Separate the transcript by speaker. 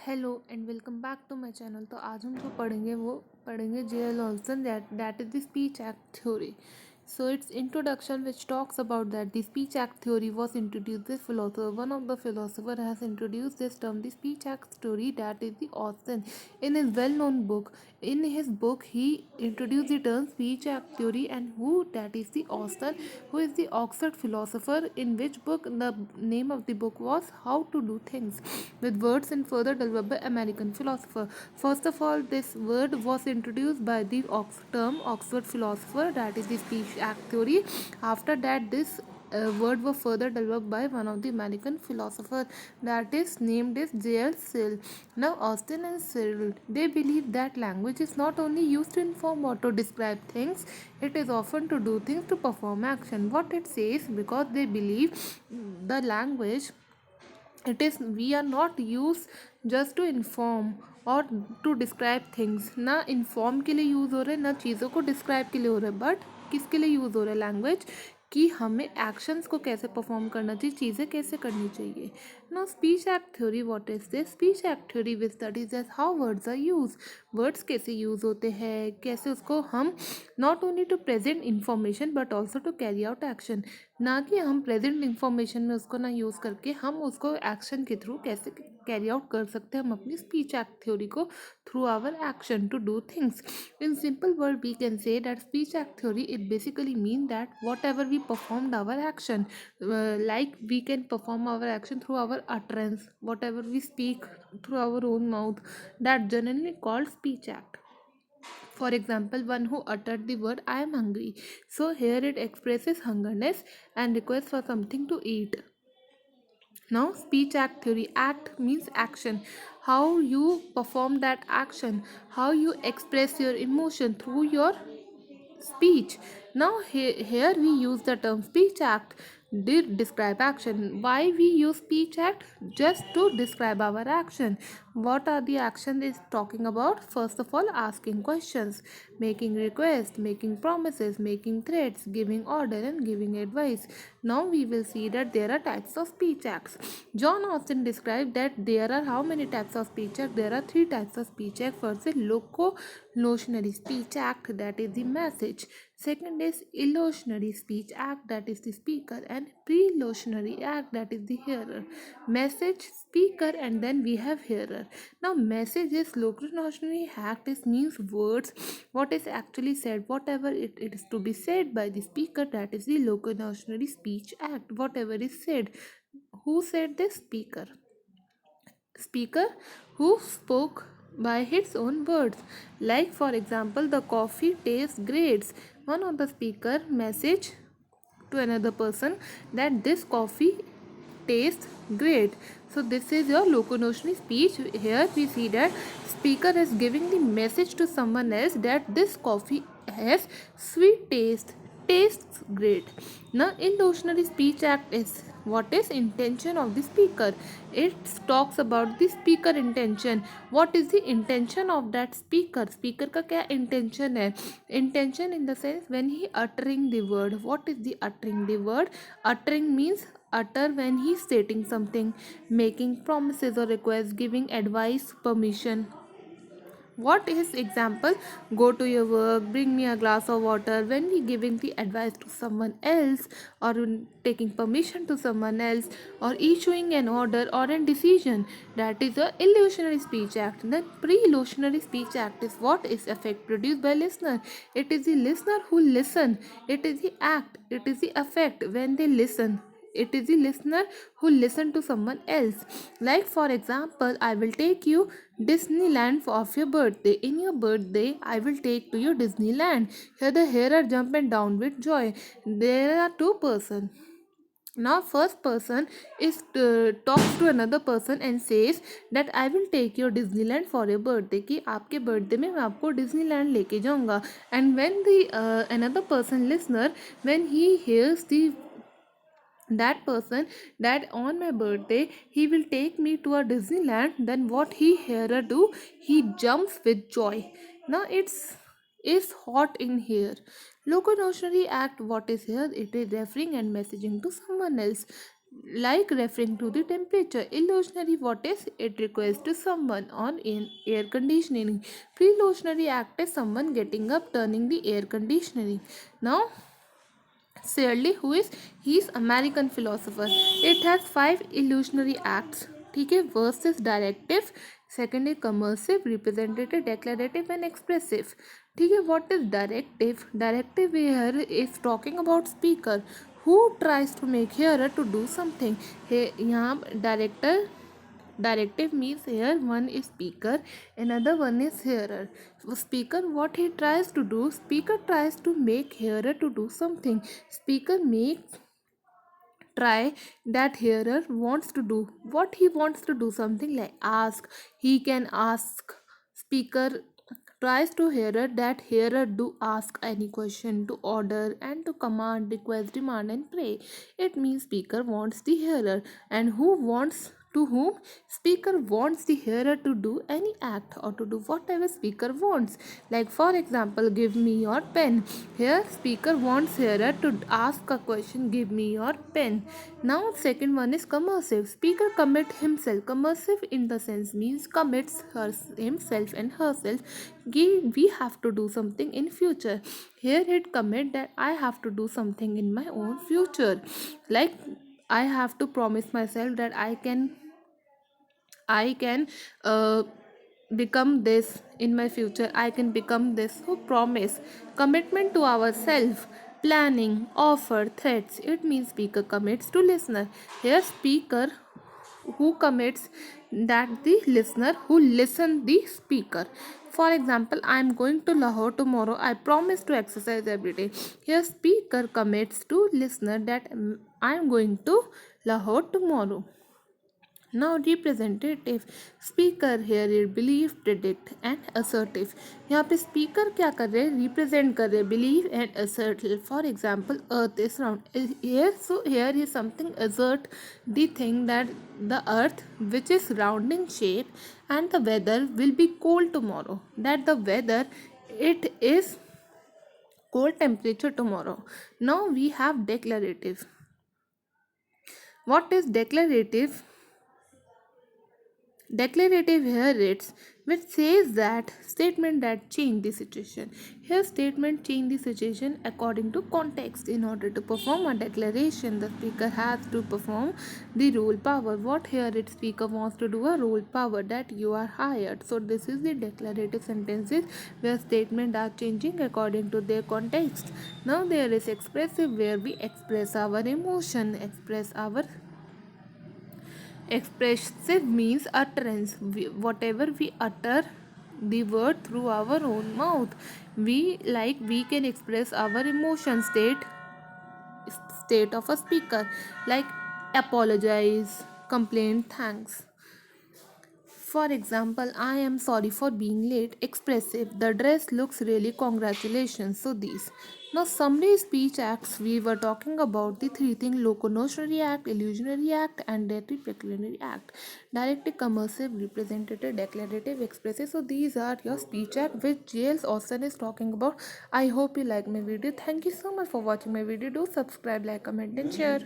Speaker 1: Hello and welcome back to my channel. तो आज हम जो पढ़ेंगे वो पढ़ेंगे जे.एल. ऑल्सन that is the speech act theory. So its introduction which talks about that the speech act theory was introduced this philosopher. One of the philosopher has introduced this term the speech act theory, that is the Austin, in his well-known book. In his book he introduced the term speech act theory, and who that is the Austin, who is the Oxford philosopher, in which book the name of the book was How to Do Things with Words, and further developed by American philosopher. First of all, this word was introduced by the term Oxford philosopher, that is the speech act theory. After that, this word was further developed by one of the American philosopher, that is named as J.L. Sill. Now Austin and Sill, they believe that language is not only used to inform or to describe things, it is often to do things, to perform action. What it says, because they believe the language, it is, we are not used just to inform और to describe things. ना inform के लिए use हो रहा है, ना चीज़ों को डिस्क्राइब के लिए हो रहा है, बट किसके लिए यूज़ हो रहा है लैंग्वेज, कि हमें एक्शंस को कैसे परफॉर्म करना चाहिए, चीज़ें कैसे करनी चाहिए. ना speech act theory, what is this speech act theory which studies as how words are use. Words कैसे यूज़ होते हैं, कैसे उसको हम not only to present information but also to carry out action. ना कि हम प्रेजेंट इंफॉर्मेशन में उसको ना यूज़ करके हम उसको एक्शन के थ्रू कैसे कैरी आउट कर सकते हैं हम अपनी स्पीच एक्ट थ्योरी को, through our action to do things. In simple word we can say that speech act theory, it basically mean that whatever we performed our action, like we can perform our action through our utterance, whatever we speak through our own mouth, that generally called speech act. For example, one who uttered the word I am hungry, so here it expresses hungerness and requests for something to eat. Now speech act theory, act means action, how you perform that action, how you express your emotion through your speech. Now here we use the term speech act did describe action. Why we use speech act? Just to describe our action. What are the action is talking about? First of all, asking questions, making requests, making promises, making threats, giving order, and giving advice. Now we will see that there are types of speech acts. John Austin described that there are how many types of speech act? There are three types of speech act. First is locutionary speech act, that is the message. Second is illusionary speech act, that is the speaker, and pre-locutionary act, that is the hearer. Message, speaker, and then we have hearer. Now message is locutionary act, is means words, what is actually said, whatever it is to be said by the speaker, that is the locutionary speech act. Whatever is said, who said this? Speaker who spoke by his own words. Like for example, the coffee tastes great. One of the speaker message to another person that this coffee tastes great. So this is your locutionary speech. Here we see that speaker is giving the message to someone else that this coffee has sweet taste, tastes great. Now illusionary speech act is what is intention of the speaker. It talks about the speaker intention. What is the intention of that speaker? Speaker का क्या intention है? Intention in the sense when he uttering the word. What is the uttering the word? Uttering means utter when he stating something, making promises or requests, giving advice, permission. What is example? Go to your work, bring me a glass of water. When we giving the advice to someone else, or taking permission to someone else, or issuing an order or a decision, that is a illusionary speech act. Then pre-illusionary speech act is what is effect produced by listener. It is the listener who listen. It is the act. It is the effect when they listen. It is the listener who listen to someone else. Like for example, I will take you Disneyland of your birthday. In your birthday, I will take to you Disneyland. Here the hearer jumping down with joy. There are two persons. Now first person is talks to another person and says that I will take your Disneyland for your birthday, कि आपके birthday में मैं आपको Disneyland लेके जाऊँगा. And when the another person listener, when he hears the that person that on my birthday he will take me to a Disneyland, then what he hearer do? He jumps with joy. Now it's hot in here. Locomotionary act, what is here? It is referring and messaging to someone else. like referring to the temperature. Illusionary, what is it requires to someone on in air conditioning. Pre-illusionary act is someone getting up, turning the air conditioning. Now Searle, who is he's American philosopher. It has 5 illusionary acts. ठीक है. First is directive, second is commercive, representative, declarative and expressive. ठीक है. What is directive? Directive here is talking about speaker who tries to make hearer to do something. यहाँ directive means here one is speaker, another one is hearer. Speaker, what he tries to do, speaker tries to make hearer to do something. Speaker makes try that hearer wants to do what he wants to do, something like ask. He can ask. Speaker tries to hearer that hearer do ask any question, to order and to command, request, demand and pray. It means speaker wants the hearer, and who wants to whom? Speaker wants the hearer to do any act or to do whatever speaker wants. Like for example, give me your pen. Here speaker wants hearer to ask a question, give me your pen. Now second one is commercive. Speaker commit himself. Commercive in the sense means commits himself and herself. We have to do something in future. Here it commit that I have to do something in my own future. Like I have to promise myself that I can become this in my future. I can become this. So promise, commitment to ourselves, planning, offer, threats. It means speaker commits to listener. Here speaker who commits that the listener who listen the speaker. For example, I am going to Lahore tomorrow. I promise to exercise every day. Here speaker commits to listener that I am going to Lahore tomorrow. Now representative. Speaker here it believe, predict and assertive. यहाँ पे speaker क्या कर रहे हैं? Represent कर रहे हैं believe and assertive. For example earth is round here, so here is something assert the thing that the earth which is round in shape and the weather will be cold tomorrow. That the weather it is cold temperature tomorrow. Now we have declarative. What is declarative? Declarative here reads, which says that statement that change the situation. Here statement change the situation according to context. In order to perform a declaration, the speaker has to perform the role power. What here it speaker wants to do a role power, that you are hired. So this is the declarative sentences where statement are changing according to their context. Now there is expressive where we express our emotion, Expressive means utterance. Whatever we utter the word through our own mouth. We can express our emotion state of a speaker, like apologize, complain, thanks. For example, I am sorry for being late. Expressive. The dress looks really, congratulations. So these. Now summary speech acts. We were talking about the three things: locomotionary act, illusionary act, and declaratory act. Directive, commercive, representative, declarative, expressive. So these are your speech act which J.L. Austin is talking about. I hope you like my video. Thank you so much for watching my video. Do subscribe, like, comment and share.